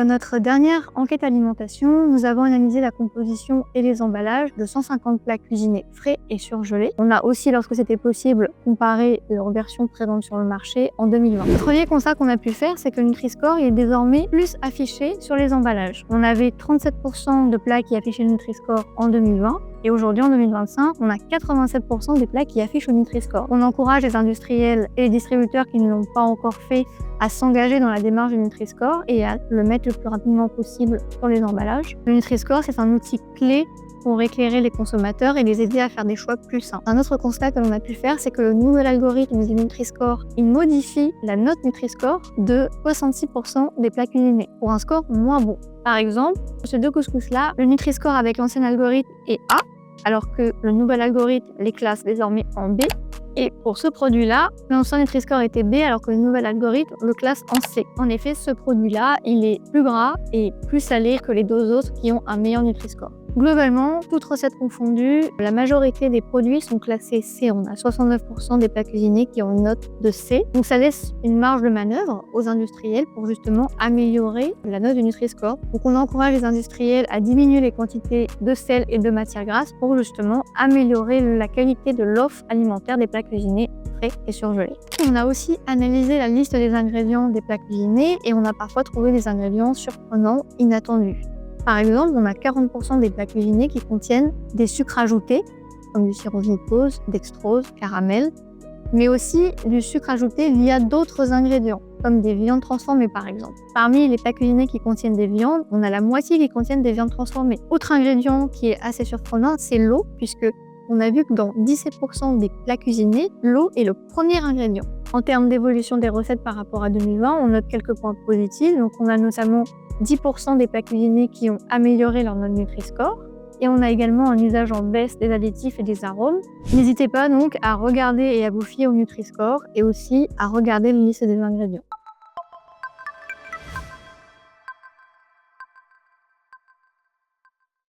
Dans notre dernière enquête alimentation, nous avons analysé la composition et les emballages de 150 plats cuisinés frais et surgelés. On a aussi, lorsque c'était possible, comparé leurs versions présentes sur le marché en 2020. Le premier constat qu'on a pu faire, c'est que le Nutri-Score est désormais plus affiché sur les emballages. On avait 37% de plats qui affichaient le Nutri-Score en 2020. Et aujourd'hui, en 2025, on a 87% des plats qui affichent le Nutri-Score. On encourage les industriels et les distributeurs qui ne l'ont pas encore fait à s'engager dans la démarche du Nutri-Score et à le mettre le plus rapidement possible sur les emballages. Le Nutri-Score, c'est un outil clé pour éclairer les consommateurs et les aider à faire des choix plus sains. Un autre constat que l'on a pu faire, c'est que le nouvel algorithme du Nutri-Score, il modifie la note Nutri-Score de 66% des plats cuisinés pour un score moins bon. Par exemple, pour ces deux couscous-là, le Nutri-Score avec l'ancien algorithme est A, alors que le nouvel algorithme les classe désormais en B. Et pour ce produit-là, l'ancien Nutri-Score était B, alors que le nouvel algorithme le classe en C. En effet, ce produit-là, il est plus gras et plus salé que les deux autres qui ont un meilleur Nutri-Score. Globalement, toutes recettes confondues, la majorité des produits sont classés C. On a 69% des plats cuisinés qui ont une note de C. Donc ça laisse une marge de manœuvre aux industriels pour justement améliorer la note du Nutri-Score. Donc on encourage les industriels à diminuer les quantités de sel et de matières grasses pour justement améliorer la qualité de l'offre alimentaire des plats cuisinés frais et surgelés. On a aussi analysé la liste des ingrédients des plats cuisinés et on a parfois trouvé des ingrédients surprenants, inattendus. Par exemple, on a 40% des plats cuisinés qui contiennent des sucres ajoutés, comme du sirop de glucose, dextrose, caramel, mais aussi du sucre ajouté via d'autres ingrédients, comme des viandes transformées par exemple. Parmi les plats cuisinés qui contiennent des viandes, on a la moitié qui contiennent des viandes transformées. Autre ingrédient qui est assez surprenant, c'est l'eau, puisque on a vu que dans 17% des plats cuisinés, l'eau est le premier ingrédient. En termes d'évolution des recettes par rapport à 2020, on note quelques points positifs. Donc on a notamment 10% des plats cuisinés qui ont amélioré leur note Nutri-Score. Et on a également un usage en baisse des additifs et des arômes. N'hésitez pas donc à regarder et à vous fier au Nutri-Score et aussi à regarder la liste des ingrédients.